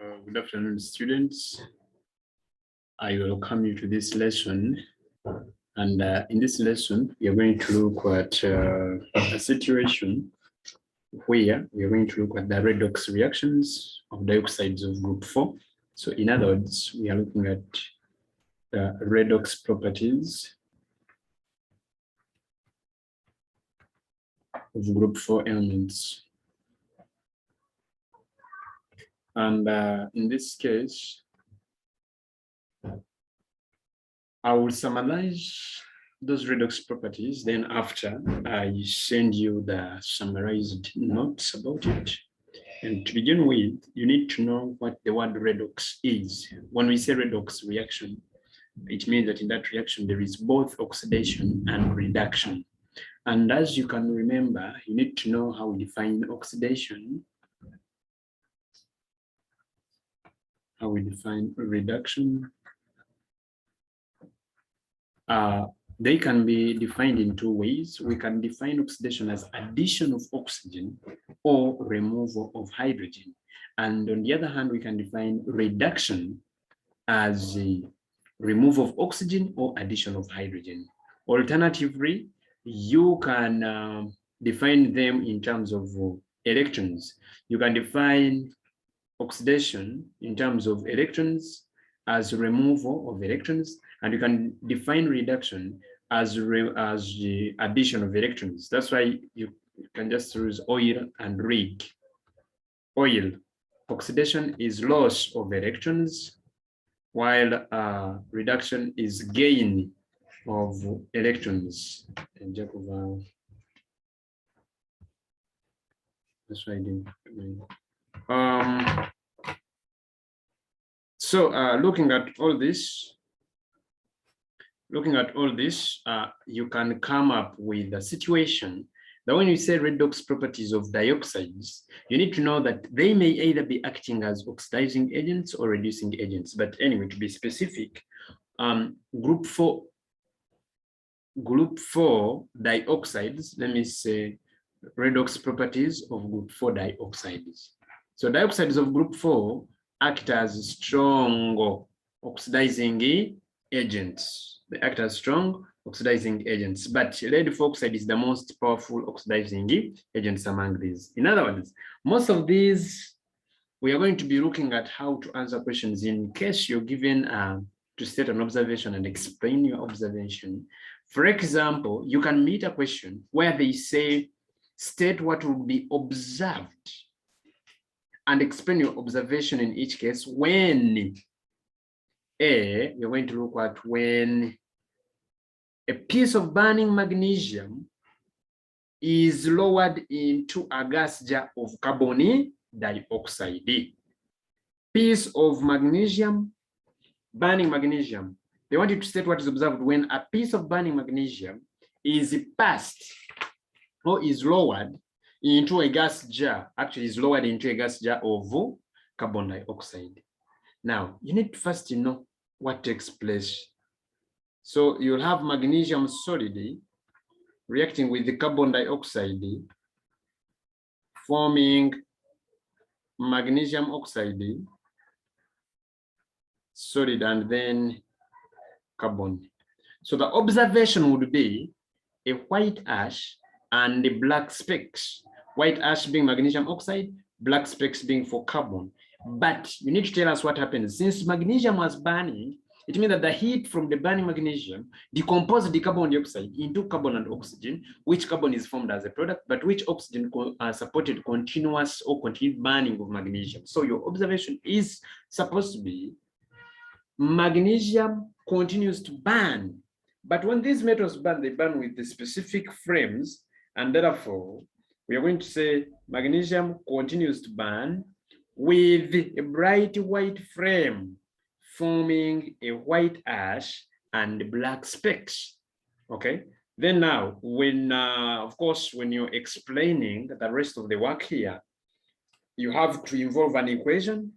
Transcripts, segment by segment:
Good afternoon, students. I welcome you to this lesson. And in this lesson, we are going to look at a situation where we are going to look at the redox reactions of dioxides of group 4. So in other words, we are looking at the redox properties of group 4 elements. And in this case, I will summarize those redox properties. Then after, I send you the summarized notes about it. And to begin with, you need to know what the word redox is. When we say redox reaction, it means that in that reaction, there is both oxidation and reduction. And as you can remember, you need to know how we define oxidation, how we define reduction. They can be defined in two ways. We can define oxidation as addition of oxygen or removal of hydrogen. And on the other hand, we can define reduction as a removal of oxygen or addition of hydrogen. Alternatively, you can define them in terms of electrons. You can define oxidation in terms of electrons as removal of electrons, and you can define reduction as the addition of electrons. That's why you can just use oil and rig. Oil, oxidation is loss of electrons, while reduction is gain of electrons. That's why I didn't. So looking at all this, you can come up with a situation that when you say redox properties of dioxides, you need to know that they may either be acting as oxidizing agents or reducing agents. But anyway, to be specific, group 4 dioxides, let me say redox properties of group 4 dioxides. So dioxides of group 4 act as strong oxidizing agents. They act as strong oxidizing agents, but lead oxide is the most powerful oxidizing agents among these. In other words, most of these, we are going to be looking at how to answer questions in case you're given to state an observation and explain your observation. For example, you can meet a question where they say, state what will be observed and explain your observation in each case when we're going to look at when a piece of burning magnesium is lowered into a gas jar of carbon dioxide. Piece of magnesium, burning magnesium. They want you to state what is observed when a piece of burning magnesium is passed or is lowered into a gas jar, actually is lowered into a gas jar of carbon dioxide. Now, you need to first know what takes place. So you'll have magnesium solid reacting with the carbon dioxide, forming magnesium oxide, solid, and then carbon. So the observation would be a white ash and the black specks. White ash being magnesium oxide, black specks being for carbon. But you need to tell us what happens. Since magnesium was burning, it means that the heat from the burning magnesium decomposed the carbon dioxide into carbon and oxygen, which carbon is formed as a product, but which oxygen supported continuous or continued burning of magnesium. So your observation is supposed to be magnesium continues to burn. But when these metals burn, they burn with the specific frames, and therefore, we are going to say magnesium continues to burn with a bright white frame, forming a white ash and black specks. Okay. Then now, when of course, when you're explaining the rest of the work here, you have to involve an equation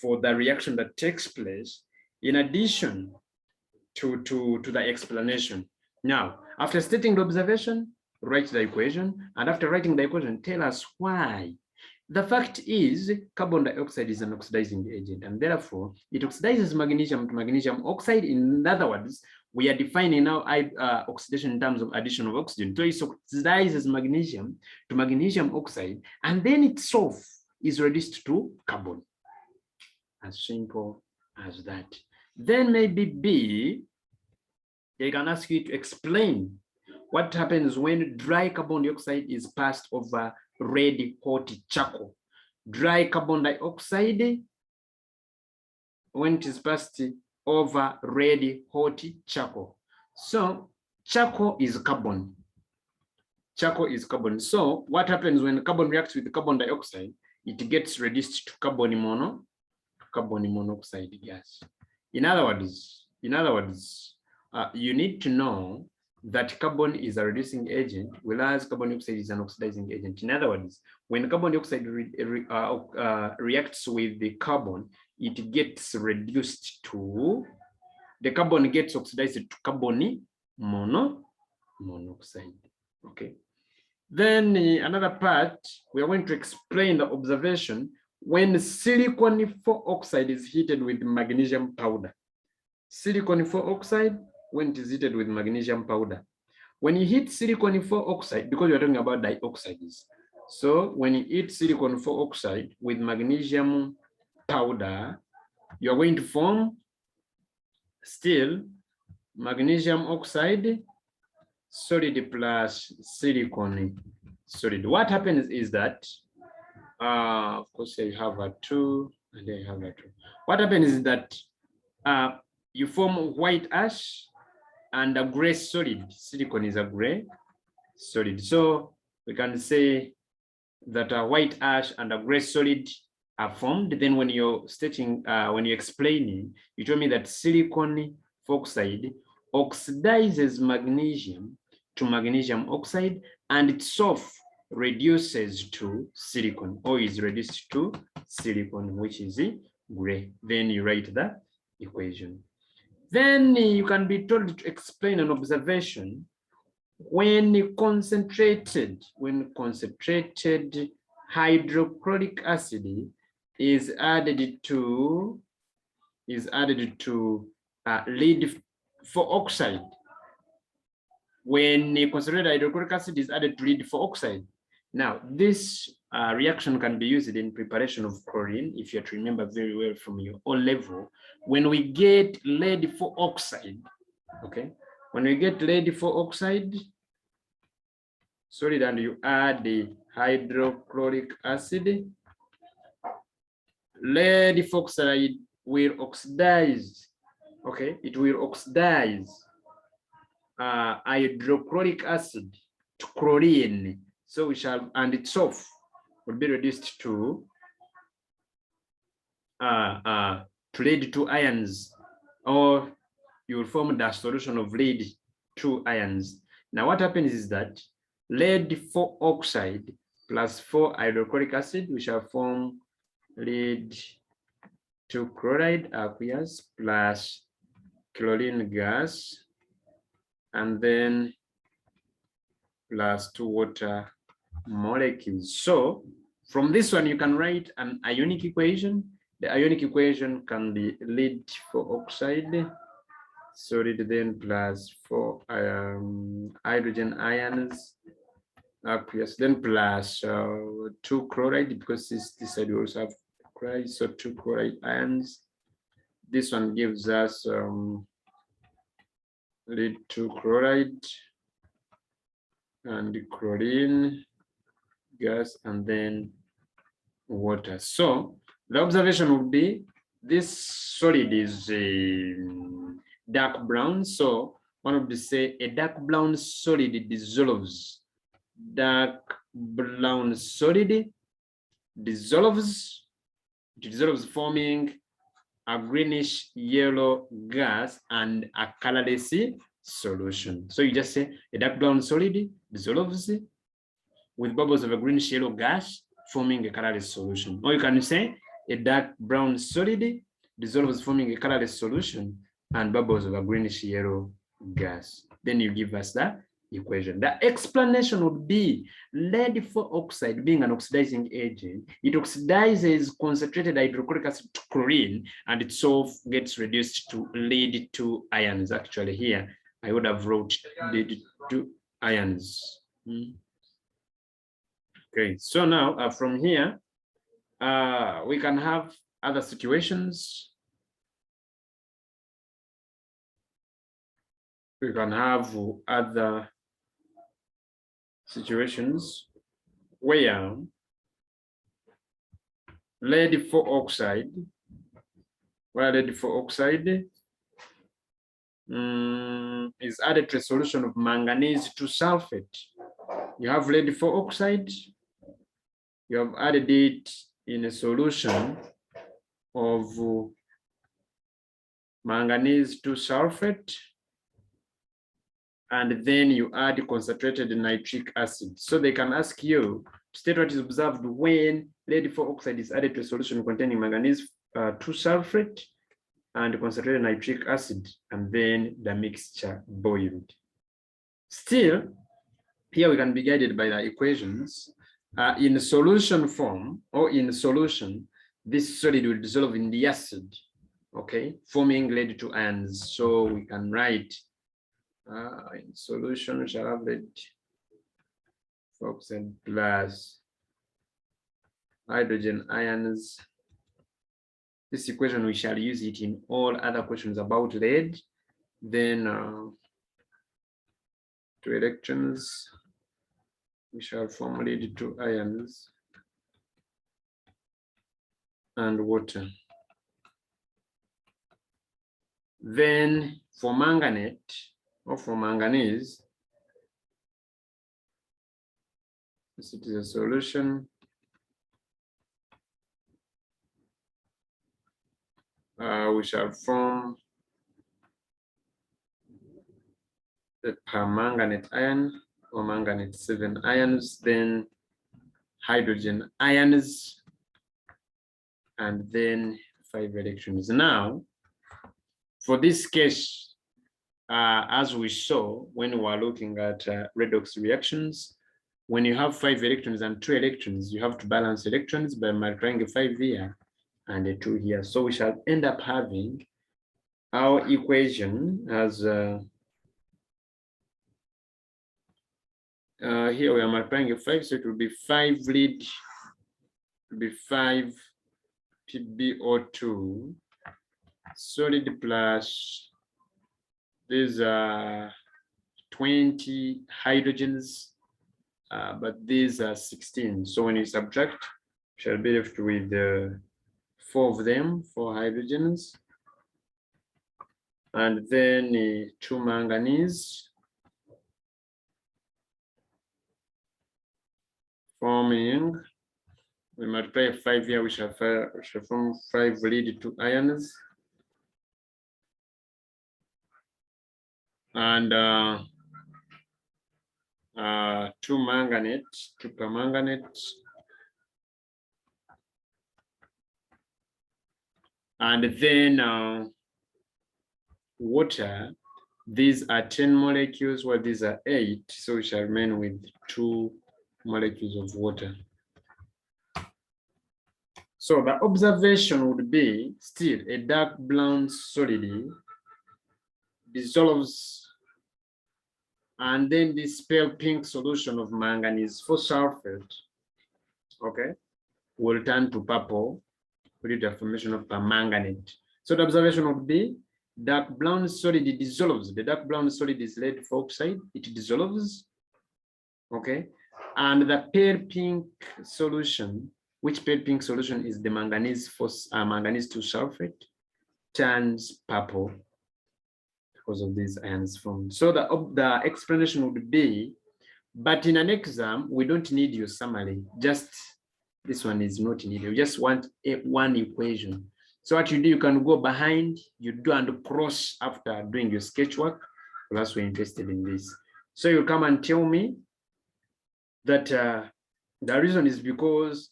for the reaction that takes place in addition to the explanation. Now, after stating the observation, write the equation, and after writing the equation, tell us why The fact is, carbon dioxide is an oxidizing agent, and therefore it oxidizes magnesium to magnesium oxide. In other words, we are defining now oxidation in terms of addition of oxygen. So it oxidizes magnesium to magnesium oxide, and then itself is reduced to carbon. As simple as that. Then maybe B, they can ask you to explain what happens when dry carbon dioxide is passed over red hot charcoal. Dry carbon dioxide, when it is passed over red hot charcoal. So charcoal is carbon. Charcoal is carbon. So what happens when carbon reacts with carbon dioxide? It gets reduced to carbon monoxide gas. In other words, you need to know that carbon is a reducing agent, whereas carbon dioxide is an oxidizing agent. In other words, when carbon dioxide reacts with the carbon, it gets reduced to, the carbon gets oxidized to carbon monoxide. Okay. Then another part, we are going to explain the observation when silicon 4 oxide is heated with magnesium powder. Silicon 4 oxide, when it is heated with magnesium powder. When you heat silicon 4 oxide, because you're talking about dioxides, so when you heat silicon 4 oxide with magnesium powder, you're going to form still magnesium oxide solid plus silicon solid. What happens is that, of course, I have a 2 and I have a 2. What happens is that you form white ash and a gray solid. Silicon is a gray solid. So we can say that a white ash and a gray solid are formed. Then when you're stating, when you're explaining, you told me that silicon oxide oxidizes magnesium to magnesium oxide, and itself reduces to silicon, or is reduced to silicon, which is gray. Then you write the equation. Then you can be told to explain an observation when concentrated hydrochloric acid is added to lead 4 oxide. When concentrated hydrochloric acid is added to lead 4 oxide. Now, this reaction can be used in preparation of chlorine, if you have to remember very well from your O level. When we get lead 4 oxide, okay? When we get lead 4 oxide solid and you add the hydrochloric acid, lead 4 oxide will oxidize, okay? It will oxidize hydrochloric acid to chlorine. So we shall, and itself will be reduced to lead 2 ions, or you will form the solution of lead 2 ions. Now what happens is that lead 4 oxide plus 4 hydrochloric acid, we shall form lead 2 chloride aqueous plus chlorine gas, and then plus 2 water molecules. So from this one, you can write an ionic equation. The ionic equation can be lead 4 oxide solid, then plus 4 hydrogen ions aqueous, then plus 2 chloride, because this side we also have chloride, so 2 chloride ions. This one gives us lead 2 chloride and chlorine gas, and then water. So the observation would be this solid is dark brown. So one would say a dark brown solid dissolves. Dark brown solid dissolves. It dissolves, forming a greenish yellow gas and a colorless solution. So you just say a dark brown solid dissolves with bubbles of a greenish yellow gas, forming a colorless solution. Or you can say a dark brown solid dissolves, forming a colorless solution and bubbles of a greenish yellow gas. Then you give us the equation. The explanation would be lead 4 oxide being an oxidizing agent. It oxidizes concentrated hydrochloric acid to chlorine, and itself gets reduced to lead 2 ions. Actually, here I would have wrote lead 2 ions. Okay, so now from here, we can have other situations. We can have other situations where lead 4 oxide, is added to a solution of manganese 2 sulfate. You have lead 4 oxide, you have added it in a solution of manganese 2 sulfate, and then you add concentrated nitric acid. So they can ask you to state what is observed when lead 4 oxide is added to a solution containing manganese 2 sulfate and concentrated nitric acid, and then the mixture boiled. Still, here we can be guided by the equations. In solution form, or in solution, this solid will dissolve in the acid, okay, forming lead 2 ions. So we can write in solution, we shall have lead 4 oxide plus hydrogen ions. This equation, we shall use it in all other questions about lead. Then 2 electrons, we shall form lead 2 ions and water. Then for manganate, or for manganese, this is a solution. We shall form the permanganate ion, or manganate 7 ions, then hydrogen ions, and then 5 electrons. Now, for this case, as we saw when we were looking at redox reactions, when you have 5 electrons and 2 electrons, you have to balance electrons by multiplying a 5 here and a 2 here. So we shall end up having our equation as here we are multiplying a 5, so it will be 5 lead, it will be 5 PbO2 solid plus these are 20 hydrogens, but these are 16. So when you subtract, we shall be left with 4 of them, 4 hydrogens, and then 2 manganese, forming, we multiply 5 here, we shall form 5 lead 2 ions, and 2 manganate, 2 permanganate, and then water. These are 10 molecules, while these are 8, so we shall remain with 2 molecules of water. So the observation would be still a dark brown solid dissolves, and then this pale pink solution of manganese 4 sulfate, okay, will turn to purple due to the formation of permanganate. So the observation would be dark brown solid dissolves. The dark brown solid is lead 4 oxide, it dissolves, okay, and the pale pink solution, which pale pink solution is the manganese 2 sulfate, turns purple because of these ions formed. So the explanation would be, but in an exam, we don't need your summary. Just this one is not needed. We just want one equation. So what you do, you can go behind, you do and cross after doing your sketch work. Plus, we're interested in this. So you come and tell me that the reason is because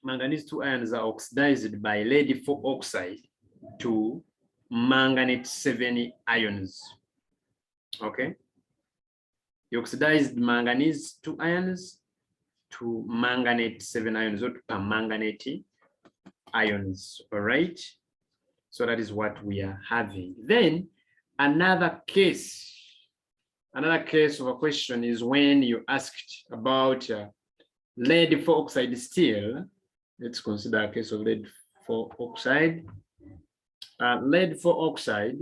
manganese 2 ions are oxidized by lead 4 oxide to manganate 7 ions. Okay. You oxidized manganese 2 ions to manganate 7 ions, or to permanganate ions. All right. So that is what we are having. Then another case of a question is when you asked about lead 4 oxide steel. Let's consider a case of lead 4 oxide. Lead 4 oxide,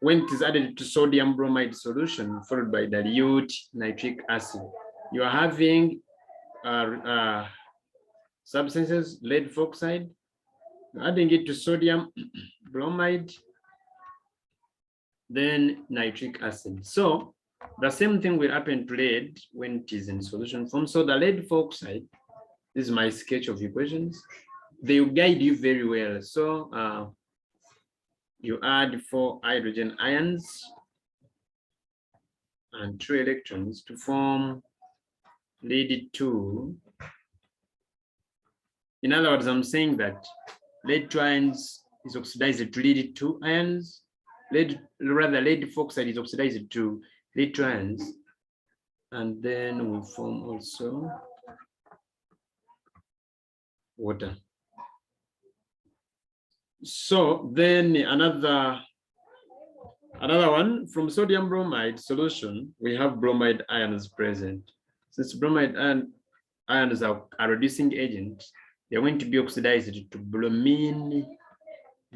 when it is added to sodium bromide solution followed by dilute nitric acid, you are having substances, lead 4 oxide, adding it to sodium bromide, then nitric acid. So the same thing will happen to lead when it is in solution form. So the lead 4 oxide, this is my sketch of equations. They will guide you very well. So you add 4 hydrogen ions and 2 electrons to form lead 2. In other words, I'm saying that lead 2 ions is oxidized to lead 2 ions. Lead 4 oxide is oxidized to lead 2 ions. And then we form also water. So then another one, from sodium bromide solution, we have bromide ions present. Since bromide ions are a reducing agent, they're going to be oxidized to bromine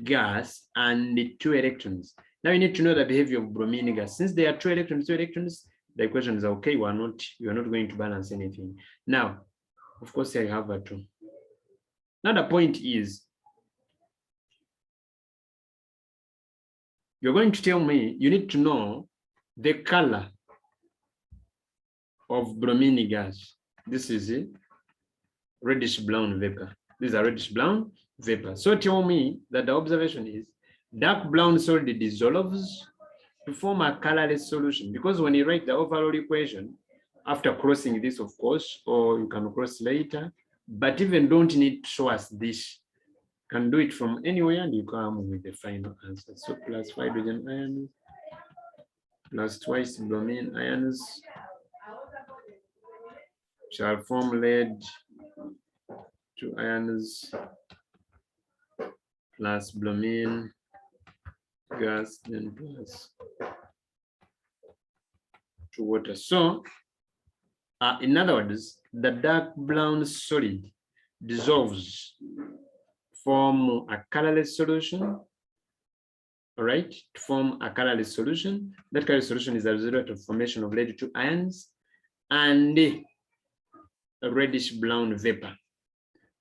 gas and the 2 electrons. Now you need to know the behavior of bromine gas. Since there are 2 electrons, the equation is okay. You are not going to balance anything. Now, of course, I have a 2. Another point is, you're going to tell me you need to know the color of bromine gas. This is a reddish brown vapor. This is a reddish brown vapor. So tell me that the observation is dark brown solid dissolves to form a colorless solution, because when you write the overall equation, after crossing this, of course, or you can cross later, but even don't need to show us this. Can do it from anywhere and you come with the final answer. So plus 5 hydrogen ions plus twice bromine ions shall form lead 2 ions plus bromine gas, then plus 2 water. So in other words, the dark brown solid dissolves, form a colorless solution. All right, to form a colorless solution. That colorless solution is a result of formation of lead 2 ions and a reddish brown vapor.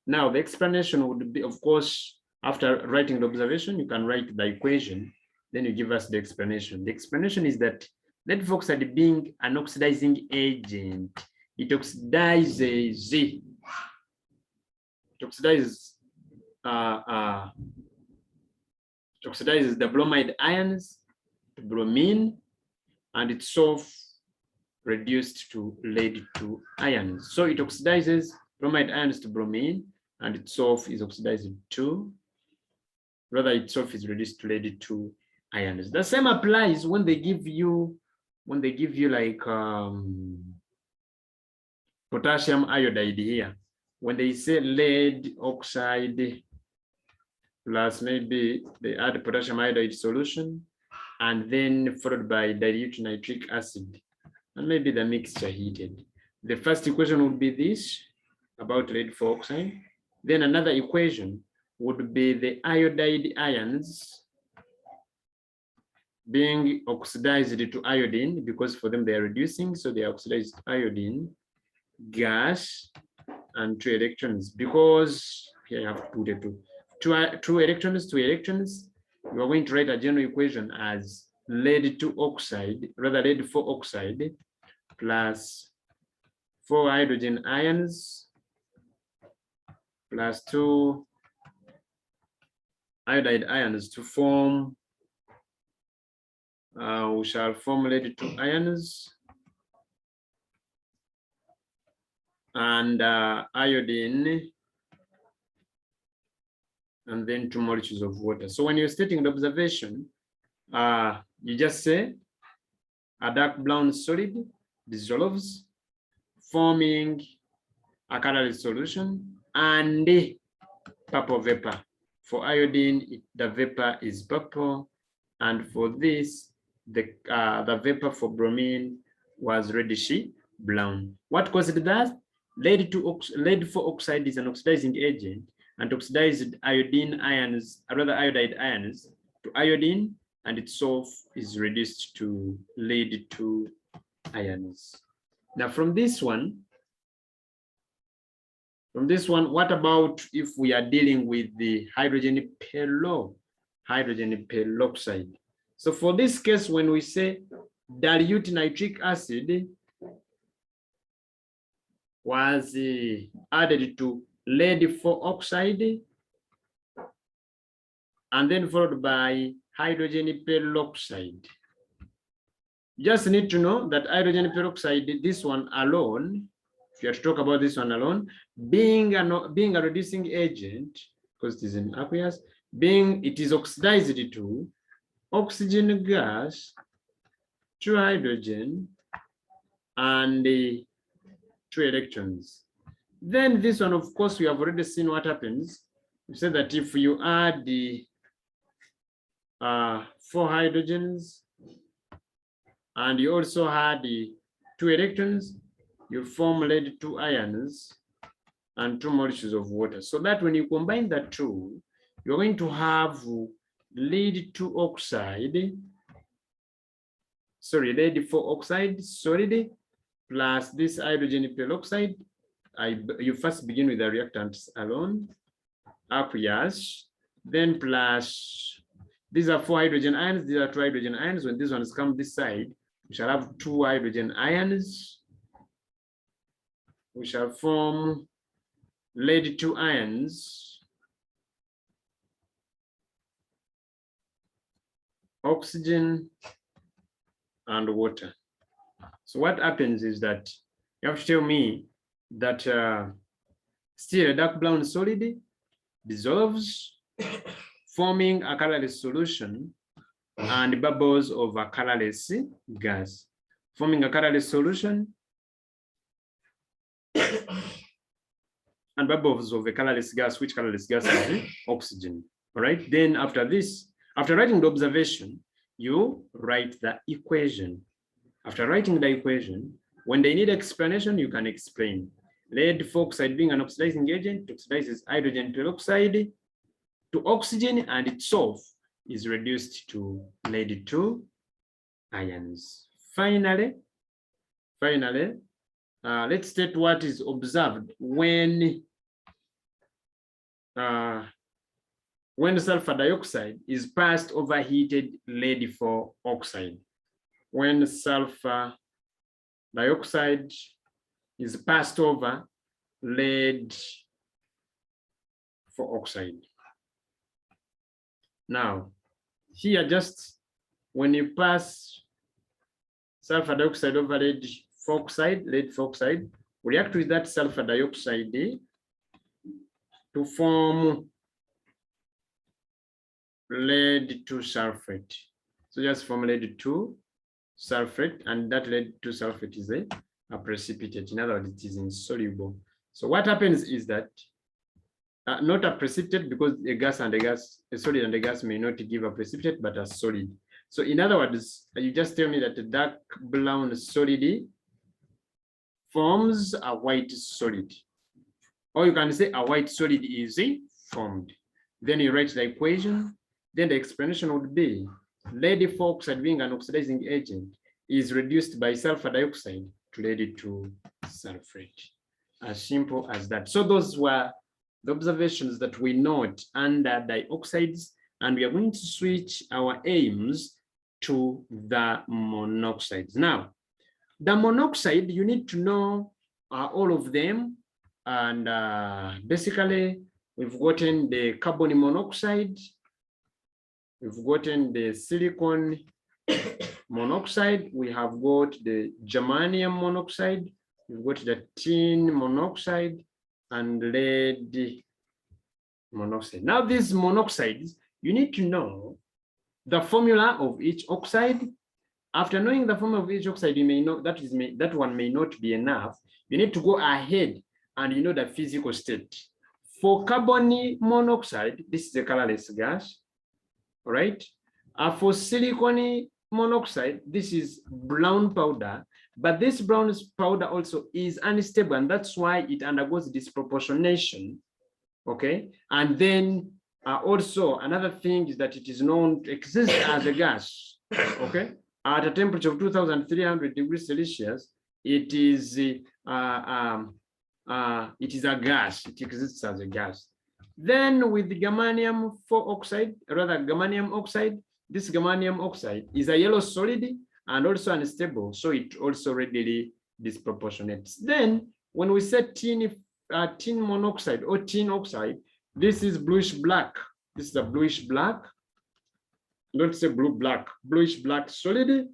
Now the explanation would be, of course, after writing the observation, you can write the equation, then you give us the explanation. The explanation is that lead 4 oxide, being an oxidizing agent, it oxidizes the bromide ions to bromine, and itself reduced to lead 2 ions. So it oxidizes bromide ions to bromine, and itself is oxidized to, rather itself is reduced to lead 2 ions. The same applies when they give you like potassium iodide here. When they say lead oxide plus, maybe they add potassium iodide solution and then followed by dilute nitric acid, and maybe the mixture heated. The first equation would be this about lead 4 oxide. Then another equation would be the iodide ions being oxidized to iodine, because for them they are reducing, so they are oxidized to iodine gas and 2 electrons, because here I have to put it two electrons. You are going to write a general equation as lead 2 oxide, rather lead 4 oxide plus 4 hydrogen ions plus 2 iodide ions to form, we shall form lead 2 ions and iodine, and then 2 molecules of water. So when you're stating the observation, you just say a dark brown solid dissolves, forming a colorless solution, and purple vapor. For iodine, the vapor is purple, and for this, the vapor for bromine was reddish brown. What caused that? Lead for oxide is an oxidizing agent and oxidized iodine ions, or rather iodide ions, to iodine, and its salt is reduced to lead 2 ions. Now from this one, what about if we are dealing with the hydrogen peroxide? So for this case, when we say dilute nitric acid was added to lead 4 oxide and then followed by hydrogen peroxide. Just need to know that hydrogen peroxide, this one alone, if you have to talk about this one alone, being a reducing agent, because it is in aqueous, it is oxidized to oxygen gas, 2 hydrogen, and 2 electrons. Then this one, of course, we have already seen what happens. We said that if you add the 4 hydrogens and you also had the 2 electrons, you form lead 2 ions and 2 molecules of water. So that when you combine the two, you're going to have lead 2 oxide, lead 4 oxide solid plus this hydrogen peroxide. You first begin with the reactants alone, aqueous, then plus, these are 4 hydrogen ions, these are 2 hydrogen ions. When these ones come this side, we shall have 2 hydrogen ions. We shall form lead 2 ions, oxygen, and water. So what happens is that you have to tell me that still a dark brown solid dissolves, forming a colorless solution and bubbles of a colorless gas, forming a colorless solution and bubbles of a colorless gas, which colorless gas is oxygen. All right. Then after this, after writing the observation, you write the equation. After writing the equation, when they need explanation, you can explain. Lead oxide being an oxidizing agent oxidizes hydrogen peroxide to oxygen, and itself is reduced to lead 2 ions. Finally, let's state what is observed when sulfur dioxide is passed over heated lead 4 oxide. When sulfur dioxide is passed over lead 4 oxide. Now, here just when you pass sulfur dioxide over lead 4 oxide, we react with that sulfur dioxide to form lead 2 sulfate. So just form lead 2 sulfate, and that lead 2 sulfate is a precipitate. In other words, it is insoluble. So what happens is that not a precipitate, because a solid and a gas may not give a precipitate, but a solid. So in other words, you just tell me that the dark brown solid forms a white solid, or you can say a white solid is formed. Then you write the equation. Then the explanation would be lead 4 oxide being an oxidizing agent is reduced by sulfur dioxide to lead 2 sulfate. As simple as that. So those were the observations that we note under dioxides, and we are going to switch our aims to the monoxides. Now, the monoxide, you need to know all of them, and basically we've gotten the carbon monoxide, we've gotten the silicon monoxide, we have got the germanium monoxide, we've got the tin monoxide, and lead monoxide. Now these monoxides, you need to know the formula of each oxide After knowing the form of each oxide, you may know that one may not be enough. You need to go ahead and you know the physical state. For carbon monoxide, this is a colorless gas, all right? For silicon monoxide, this is brown powder, but this brown powder also is unstable, and that's why it undergoes disproportionation, okay? And then also another thing is that it is known to exist as a gas, okay? At a temperature of 2,300 degrees Celsius, it is a gas. It exists as a gas. Then with the germanium oxide, rather germanium oxide, this germanium oxide is a yellow solid and also unstable, so it also readily disproportionates. Then when we say tin monoxide or tin oxide, this is bluish black. This is a bluish black. Don't say blue black, bluish black solid.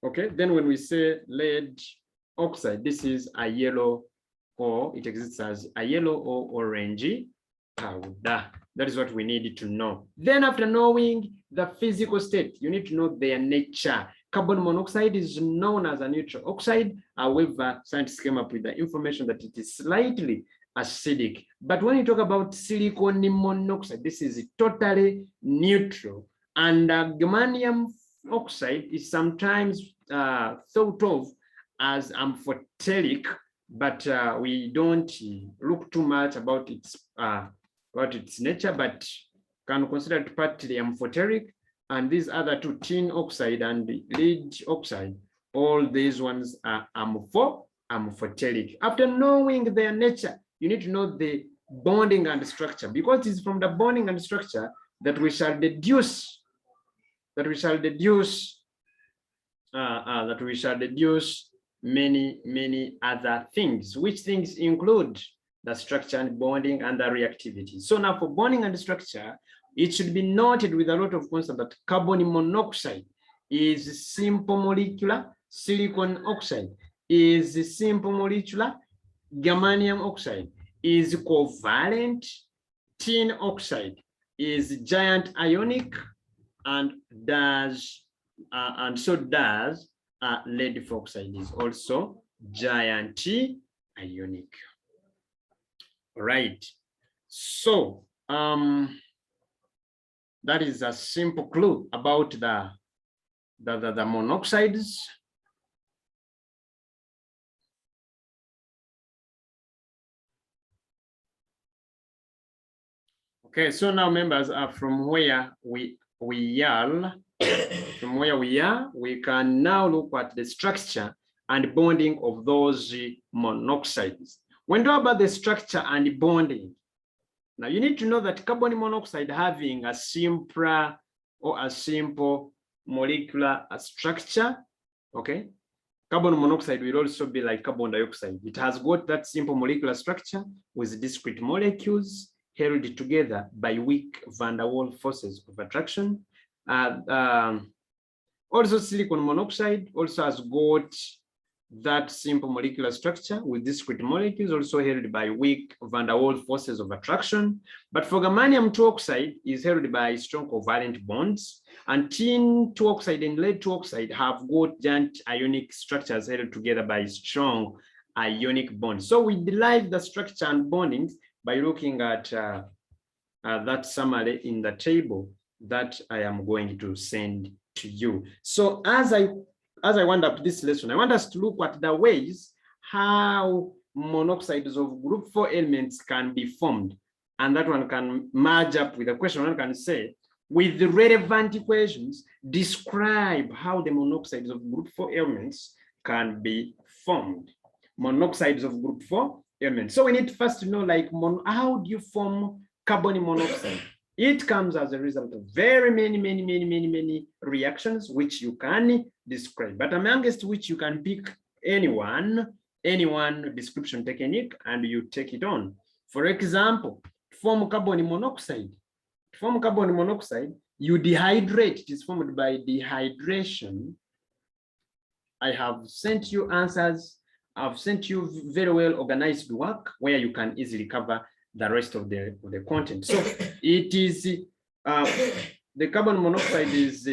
Okay, then when we say lead oxide, this is a yellow, or it exists as a yellow or orangey powder. That is what we need to know. Then after knowing the physical state, you need to know their nature. Carbon monoxide is known as a neutral oxide. However, scientists came up with the information that it is slightly acidic. But when you talk about silicon monoxide, this is totally neutral. And germanium oxide is sometimes thought of as amphoteric, but we don't look too much about its nature, but can consider it partly amphoteric. And these other two, tin oxide and lead oxide, all these ones are amphoteric. After knowing their nature, you need to know the bonding and structure, because it's from the bonding and structure that we shall deduce many other things, which things include the structure and bonding and the reactivity. So now for bonding and structure, it should be noted with a lot of constant that carbon monoxide is simple molecular, silicon oxide is simple molecular, germanium oxide is covalent, tin oxide is giant ionic, and so does lead oxide is also giant ionic. Right. So that is a simple clue about the monoxides. Okay, so now members are from where we are, we can now look at the structure and bonding of those monoxides. When we talk about the structure and bonding, now you need to know that carbon monoxide having a simple molecular structure, okay? Carbon monoxide will also be like carbon dioxide. It has got that simple molecular structure with discrete molecules held together by weak van der Waals forces of attraction. Also silicon monoxide also has got that simple molecular structure with discrete molecules also held by weak van der Waals forces of attraction. But for germanium oxide is held by strong covalent bonds, and tin oxide and lead oxide have got giant ionic structures held together by strong ionic bonds. So we derive the structure and bondings by looking at that summary in the table that I am going to send to you. So as I wind up this lesson, I want us to look at the ways how monoxides of group 4 elements can be formed. And that one can merge up with a question. One can say, with the relevant equations, describe how the monoxides of group 4 elements can be formed. Monoxides of group 4 elements. So we need first to know, like, how do you form carbon monoxide? It comes as a result of very many reactions which you can describe, but amongst which you can pick any one description technique and you take it on. For example, to form carbon monoxide, you dehydrate. It is formed by dehydration. I have sent you answers. I've sent you very well organized work where you can easily cover the rest of the content. So it is the carbon monoxide is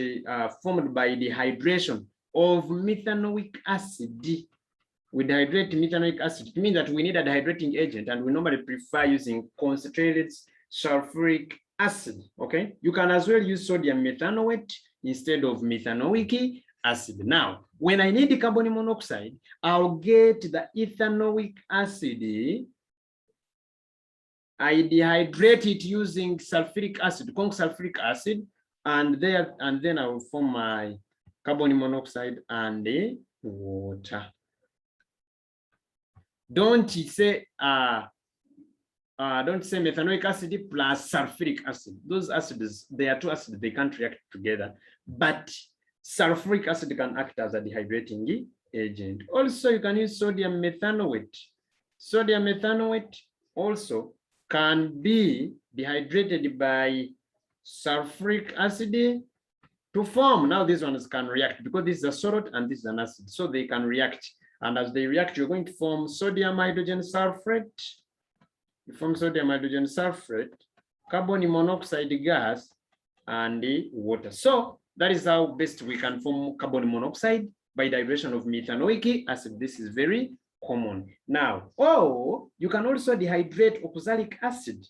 formed by dehydration. of methanoic acid. We dehydrate methanoic acid. It means that we need a dehydrating agent, and we normally prefer using concentrated sulfuric acid. Okay, you can as well use sodium methanoate instead of methanoic acid. Now, when I need carbon monoxide, I'll get the ethanoic acid. I dehydrate it using sulfuric acid, conc sulfuric acid, and then I will form my carbon monoxide and the water. Don't say methanoic acid plus sulfuric acid. Those acids, they are two acids, they can't react together. But sulfuric acid can act as a dehydrating agent. Also, you can use sodium methanoate. Sodium methanoate also can be dehydrated by sulfuric acid to form. Now these ones can react because this is a solid and this is an acid, so they can react. And as they react, you're going to form sodium hydrogen sulfate. You form sodium hydrogen sulfate, carbon monoxide gas, and the water. So that is how best we can form carbon monoxide by dehydration of methanoic acid. This is very common. Now, you can also dehydrate oxalic acid.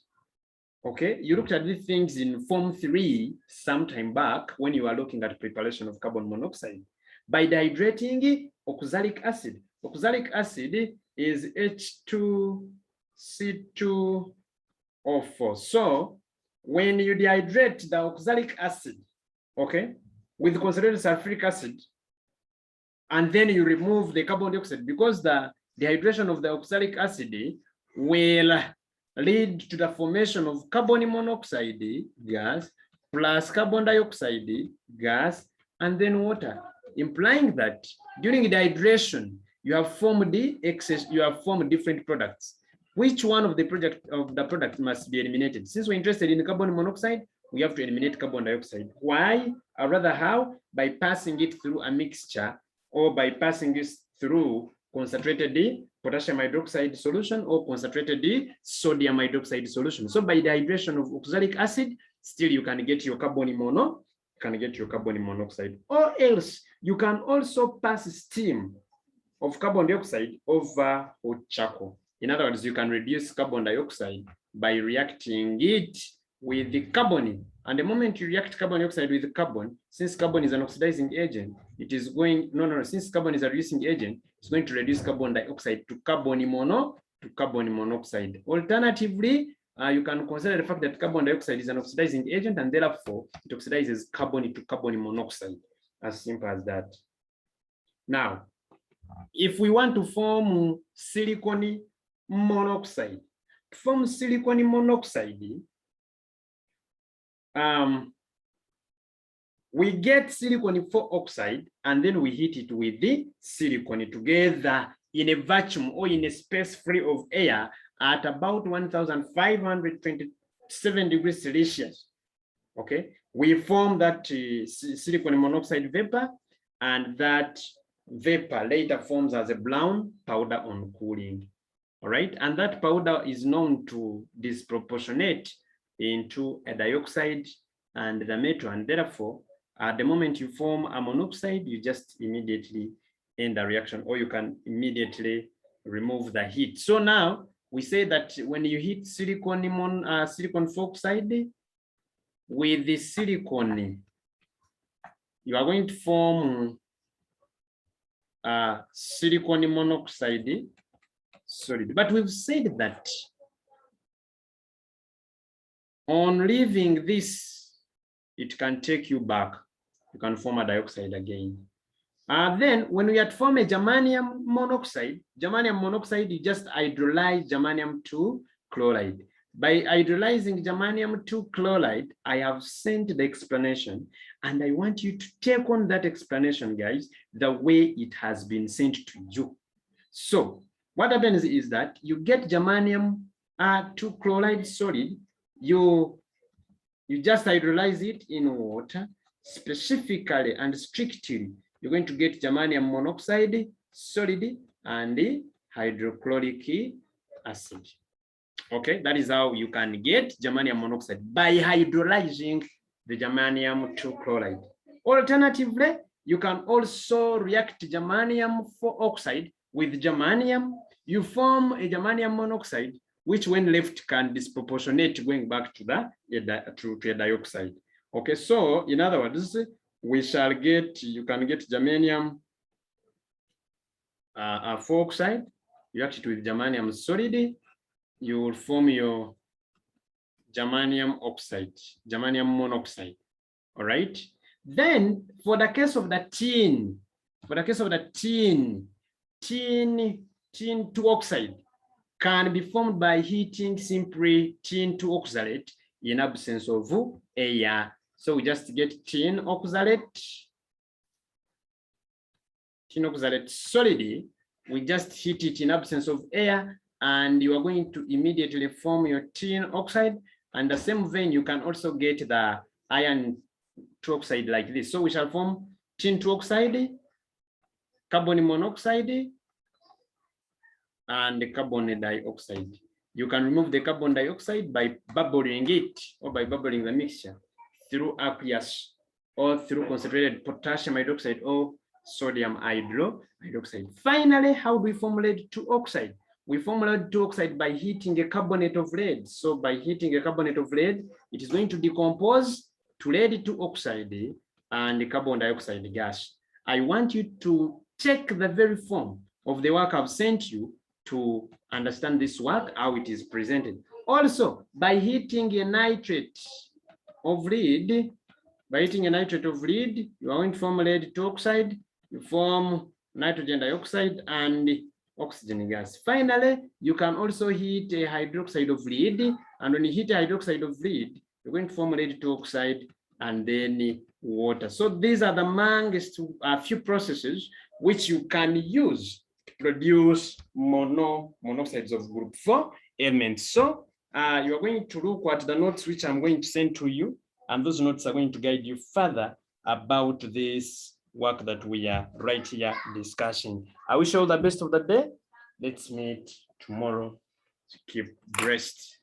Okay, you looked at these things in Form 3 sometime back when you were looking at preparation of carbon monoxide. By dehydrating oxalic acid. Oxalic acid is H2C2O4. So when you dehydrate the oxalic acid, okay, with concentrated sulfuric acid, and then you remove the carbon dioxide, because the dehydration of the oxalic acid will lead to the formation of carbon monoxide gas plus carbon dioxide gas and then water, implying that during dehydration you have formed different products. Which one of the product must be eliminated? Since we're interested in carbon monoxide, we have to eliminate carbon dioxide. Why? Or rather how? By passing it through a mixture, or by passing it through concentrated potassium hydroxide solution or concentrated sodium hydroxide solution. So by dehydration of oxalic acid, still you can get your carbon monoxide. Or else you can also pass steam of carbon dioxide over hot charcoal. In other words, you can reduce carbon dioxide by reacting it with the carbon. And the moment you react carbon dioxide with the carbon, since carbon is an oxidizing agent, it is going, since carbon is a reducing agent, it's going to reduce carbon dioxide to carbon monoxide. Alternatively, you can consider the fact that carbon dioxide is an oxidizing agent, and therefore it oxidizes carbon to carbon monoxide. As simple as that. Now, if we want to form silicon monoxide, we get silicon 4 oxide and then we heat it with the silicon together in a vacuum or in a space free of air at about 1527 degrees Celsius. Okay, we form that silicon monoxide vapor, and that vapor later forms as a brown powder on cooling. All right, and that powder is known to disproportionate into a dioxide and the metal, and therefore at the moment you form a monoxide, you just immediately end the reaction, or you can immediately remove the heat. So now we say that when you heat silicon 4 oxide with the silicon, you are going to form silicon monoxide solid. But we've said that on leaving this, it can take you back. You can form a dioxide again. Then when we had formed a germanium monoxide, you just hydrolyze germanium to chloride. By hydrolyzing germanium to chloride, I have sent the explanation, and I want you to take on that explanation, guys, the way it has been sent to you. So what happens is that you get germanium to chloride solid, you just hydrolyze it in water, specifically and strictly. You're going to get germanium monoxide solid and the hydrochloric acid. Okay, that is how you can get germanium monoxide, by hydrolyzing the germanium to chloride. Alternatively, you can also react germanium oxide with germanium. You form a germanium monoxide, which when left can disproportionate going back to a dioxide. Okay, so in other words, we shall get, you can get germanium 4 oxide, you react it with germanium solid, you will form your germanium oxide, germanium monoxide. All right. Then for the case of the tin, tin 2 oxide can be formed by heating simply tin 2 oxalate in absence of air. So we just get tin oxalate solid. We just heat it in absence of air, and you are going to immediately form your tin oxide. And the same vein, you can also get the iron 2 oxide like this. So we shall form tin 2 oxide, carbon monoxide, and carbon dioxide. You can remove the carbon dioxide by bubbling it, or by bubbling the mixture through aqueous or through concentrated potassium hydroxide or sodium hydroxide. Finally, how do we form lead 2 oxide? We form lead 2 oxide by heating a carbonate of lead. So by heating a carbonate of lead, it is going to decompose to lead 2 oxide and carbon dioxide gas. I want you to check the very form of the work I've sent you to understand this work, how it is presented. Also, by heating a nitrate of lead, you are going to form lead 2 oxide, you form nitrogen dioxide and oxygen gas. Finally, you can also heat a hydroxide of lead, and when you heat a hydroxide of lead, you're going to form lead 2 oxide and then water. So these are the amongst a few processes which you can use to produce monoxides of group 4 elements. So you are going to look at the notes which I'm going to send to you, and those notes are going to guide you further about this work that we are right here discussing. I wish you all the best of the day. Let's meet tomorrow. Keep blessed.